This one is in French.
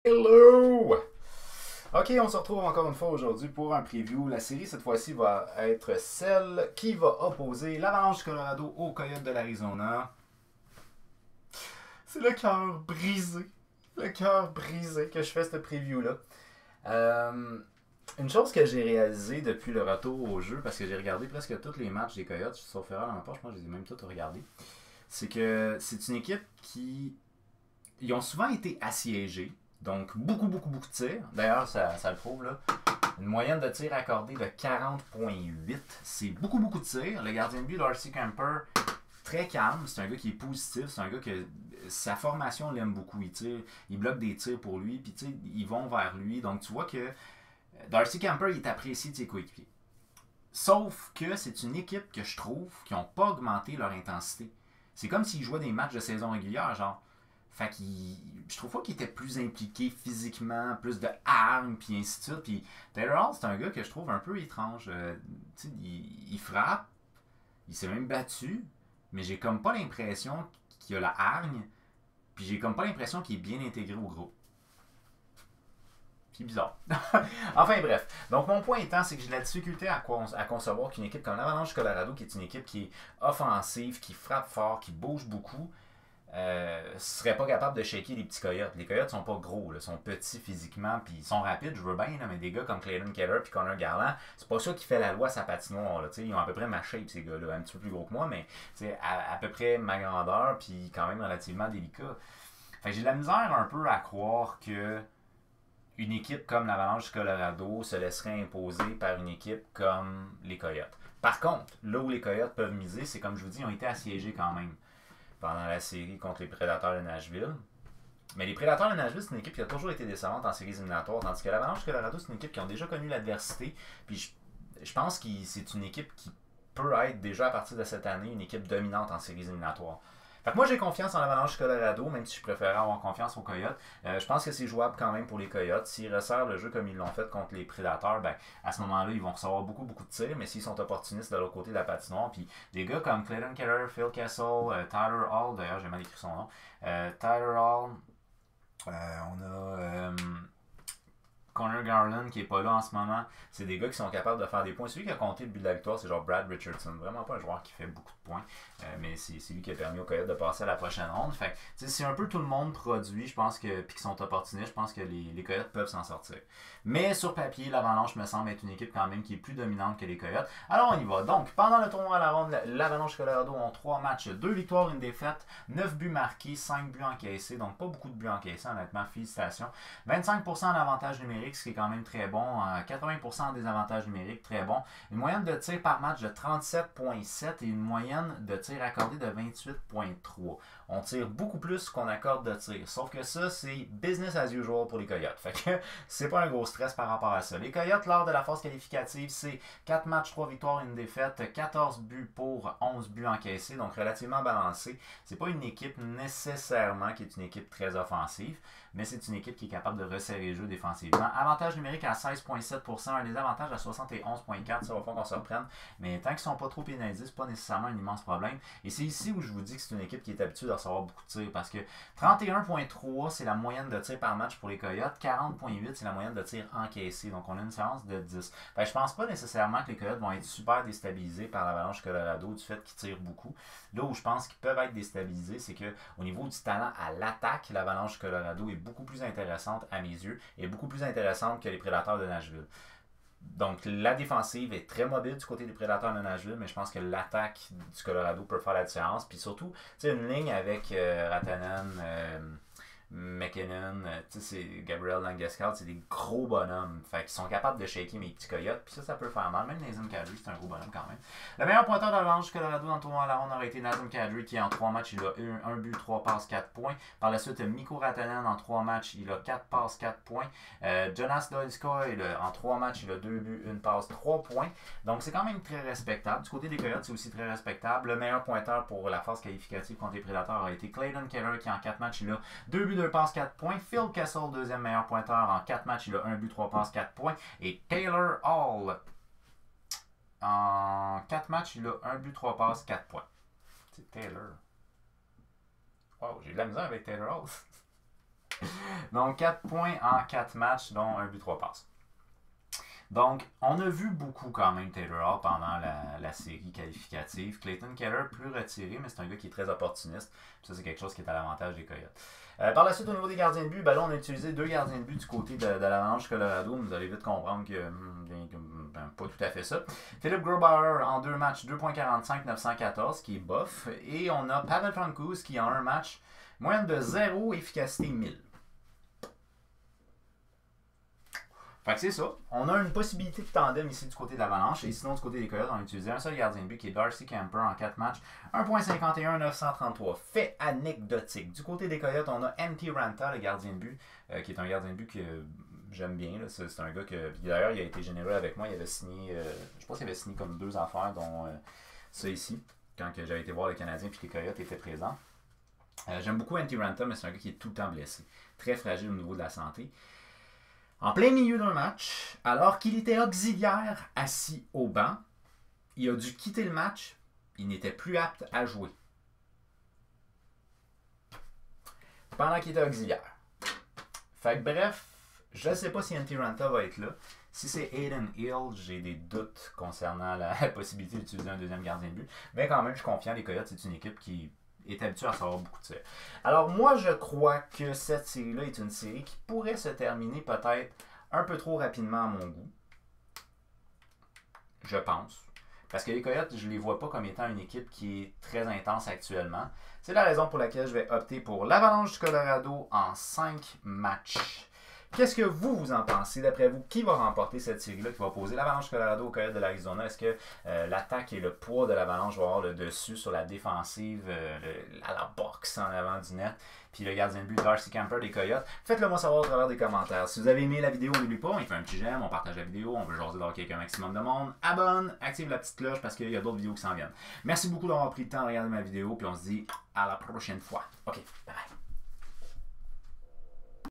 Hello! Ok, on se retrouve encore une fois aujourd'hui pour un preview. La série cette fois-ci va être celle qui va opposer l'Avalanche du Colorado aux Coyotes de l'Arizona. C'est le cœur brisé. Le cœur brisé que je fais cette preview-là. Euh, une chose que j'ai réalisée depuis le retour au jeu, parce que j'ai regardé presque tous les matchs des Coyotes, sauf erreur dans ma poche, moi je les ai même tous regardés, c'est que c'est une équipe qui ils ont souvent été assiégés. Donc, beaucoup de tirs. D'ailleurs, ça le prouve, là. Une moyenne de tirs accordés de 40,8. C'est beaucoup de tirs. Le gardien de but, Darcy Camper, très calme. C'est un gars qui est positif. C'est un gars que sa formation l'aime beaucoup. Il tire, il bloque des tirs pour lui. Puis, tu sais, ils vont vers lui. Donc, tu vois que Darcy Camper, il est apprécié de ses coéquipiers. Sauf que c'est une équipe que je trouve qui n'ont pas augmenté leur intensité. C'est comme s'ils jouaient des matchs de saison régulière, genre. Fait qu'il. Je trouve pas qu'il était plus impliqué physiquement, plus de armes, puis ainsi de suite. Puis Taylor Hall, c'est un gars que je trouve un peu étrange. Il frappe, il s'est même battu, mais j'ai comme pas l'impression qu'il a la hargne, puis j'ai comme pas l'impression qu'il est bien intégré au groupe. C'est bizarre. Enfin bref. Donc mon point étant, c'est que j'ai de la difficulté à concevoir qu'une équipe comme l'Avalanche du Colorado, qui est une équipe qui est offensive, qui frappe fort, qui bouge beaucoup, serait pas capable de shaker les petits coyotes. Les coyotes sont pas gros, là, sont petits physiquement, puis ils sont rapides, je veux bien, là, mais des gars comme Clayton Keller puis Connor Garland, c'est pas ça qui fait la loi à sa patinoire. Là, ils ont à peu près ma shape, ces gars-là, un petit peu plus gros que moi, mais à peu près ma grandeur, puis quand même relativement délicat. Fait que j'ai de la misère un peu à croire que une équipe comme l'Avalanche du Colorado se laisserait imposer par une équipe comme les Coyotes. Par contre, là où les Coyotes peuvent miser, c'est comme je vous dis, ils ont été assiégés quand même pendant la série contre les Prédateurs de Nashville. Mais les Prédateurs de Nashville, c'est une équipe qui a toujours été décevante en séries éliminatoires, tandis que l'Avalanche du Colorado, c'est une équipe qui a déjà connu l'adversité. Puis je pense que c'est une équipe qui peut être déjà à partir de cette année une équipe dominante en séries éliminatoires. Fait que moi j'ai confiance en l'Avalanche du Colorado, même si je préférais avoir confiance aux Coyotes. Je pense que c'est jouable quand même pour les Coyotes. S'ils resserrent le jeu comme ils l'ont fait contre les Prédateurs, ben, à ce moment-là, ils vont recevoir beaucoup de tirs, mais s'ils sont opportunistes de l'autre côté de la patinoire, puis des gars comme Clayton Keller, Phil Kessel, Tyler Hall, d'ailleurs j'ai mal écrit son nom, Tyler Hall, on a Connor Garland qui est pas là en ce moment, c'est des gars qui sont capables de faire des points. Celui qui a compté le but de la victoire, c'est genre Brad Richardson. Vraiment pas un joueur qui fait beaucoup de points, mais c'est lui qui a permis aux Coyotes de passer à la prochaine ronde. Fait que si un peu tout le monde produit, je pense que puis qui sont opportunistes, je pense que les Coyotes peuvent s'en sortir. Mais sur papier, l'Avalanche me semble être une équipe quand même qui est plus dominante que les Coyotes. Alors on y va. Donc, pendant le tournoi à la ronde, l'Avalanche Colorado ont 3 matchs, 2 victoires, une défaite, 9 buts marqués, 5 buts encaissés. Donc pas beaucoup de buts encaissés, honnêtement, félicitations. 25% d'avantage numérique, ce qui est quand même très bon. 80% en désavantage numérique, très bon. Une moyenne de tir par match de 37,7 et une moyenne de tir accordé de 28,3. On tire beaucoup plus qu'on accorde de tir. Sauf que ça, c'est business as usual pour les Coyotes. Fait que c'est pas un gros stress par rapport à ça. Les Coyotes, lors de la phase qualificative, c'est 4 matchs, 3 victoires, une défaite, 14 buts pour 11 buts encaissés, donc relativement balancé. C'est pas une équipe nécessairement qui est une équipe très offensive, mais c'est une équipe qui est capable de resserrer le jeu défensivement. Avantage numérique à 16,7%, un désavantage à 71,4%, ça va pas qu'on se reprenne, mais tant qu'ils sont pas trop pénalisés, c'est pas nécessairement un immense problème. Et c'est ici où je vous dis que c'est une équipe qui est habituée de recevoir beaucoup de tirs, parce que 31,3 c'est la moyenne de tirs par match pour les Coyotes, 40,8 c'est la moyenne de tirs encaissés, donc on a une différence de 10. Fait que je pense pas nécessairement que les Coyotes vont être super déstabilisés par l'Avalanche Colorado du fait qu'ils tirent beaucoup. Là où je pense qu'ils peuvent être déstabilisés, c'est que au niveau du talent à l'attaque, l'Avalanche Colorado est beaucoup plus intéressante à mes yeux et beaucoup plus intéressante que les Prédateurs de Nashville. Donc la défensive est très mobile du côté des Prédateurs de Nashville, mais je pense que l'attaque du Colorado peut faire la différence. Puis surtout, tu sais, une ligne avec Ratanen, McKinnon, c'est Gabriel Landeskog, c'est des gros bonhommes. Fait qu'ils sont capables de shaker mes petits coyotes. Puis ça peut faire mal. Même Nathan Kadri, c'est un gros bonhomme quand même. Le meilleur pointeur de l'Avalanche du Colorado dans le tournoi à la ronde aurait été Nathan Kadri, qui en 3 matchs, il a eu 1 but, 3 passes, 4 points. Par la suite, Mikko Ratanen en 3 matchs, il a 4 passes, 4 points. Jonas Donskoi, en 3 matchs, il a 2 buts, 1 passe, 3 points. Donc c'est quand même très respectable. Du côté des Coyotes, c'est aussi très respectable. Le meilleur pointeur pour la phase qualificative contre les Prédateurs a été Clayton Keller, qui en 4 matchs, il a 2 buts, 2 passes, 4 points. Phil Kessel, deuxième meilleur pointeur. En 4 matchs, il a 1 but, 3 passes, 4 points. Et Taylor Hall, en 4 matchs, il a 1 but, 3 passes, 4 points. C'est Taylor. Wow, j'ai de la misère avec Taylor Hall. Donc 4 points en 4 matchs, dont 1 but, 3 passes. Donc, on a vu beaucoup quand même Taylor Hall pendant la série qualificative. Clayton Keller, plus retiré, mais c'est un gars qui est très opportuniste. Puis ça, c'est quelque chose qui est à l'avantage des Coyotes. Par la suite, au niveau des gardiens de but, ben là, on a utilisé 2 gardiens de but du côté de l'Avalanche Colorado. Vous allez vite comprendre que pas tout à fait ça. Philippe Grubauer en 2 matchs, 2.45, 914, qui est bof. Et on a Pavel Francouz qui en 1 match, moyenne de 0, efficacité 1000. Fait que c'est ça. On a une possibilité de tandem ici du côté de l'Avalanche. Et sinon, du côté des Coyotes, on a utilisé un seul gardien de but qui est Darcy Camper en 4 matchs. 1.51, 933. Fait anecdotique. Du côté des Coyotes, on a MT Ranta, le gardien de but, qui est un gardien de but que j'aime bien. C'est un gars que, d'ailleurs, il a été généreux avec moi. Il avait signé, je pense qu'il avait signé comme 2 affaires, dont ça ici, quand j'avais été voir le Canadien puis les Coyotes étaient présents. J'aime beaucoup MT Ranta, mais c'est un gars qui est tout le temps blessé. Très fragile au niveau de la santé. En plein milieu d'un match, alors qu'il était auxiliaire assis au banc, il a dû quitter le match. Il n'était plus apte à jouer. Pendant qu'il était auxiliaire. Fait que bref, je ne sais pas si MT Ranta va être là. Si c'est Aiden Hill, j'ai des doutes concernant la possibilité d'utiliser un deuxième gardien de but. Mais quand même, je suis confiant. Les Coyotes, c'est une équipe qui est habitué à recevoir beaucoup de tirs. Alors moi, je crois que cette série-là est une série qui pourrait se terminer peut-être un peu trop rapidement à mon goût. Je pense. Parce que les Coyotes, je ne les vois pas comme étant une équipe qui est très intense actuellement. C'est la raison pour laquelle je vais opter pour l'Avalanche du Colorado en 5 matchs. Qu'est-ce que vous en pensez? D'après vous, qui va remporter cette série-là, qui va opposer l'Avalanche Colorado au Coyotes de l'Arizona? Est-ce que l'attaque et le poids de l'Avalanche vont avoir le dessus sur la défensive, à la boxe en avant du net? Puis le gardien de but, Darcy Camper des Coyotes. Faites-le moi savoir au travers des commentaires. Si vous avez aimé la vidéo, n'oubliez pas, on y fait un petit j'aime, on partage la vidéo, on veut jaser d'avoir quelqu'un maximum de monde. Abonne, active la petite cloche parce qu'il y a d'autres vidéos qui s'en viennent. Merci beaucoup d'avoir pris le temps de regarder ma vidéo, puis on se dit à la prochaine fois. Ok, bye bye.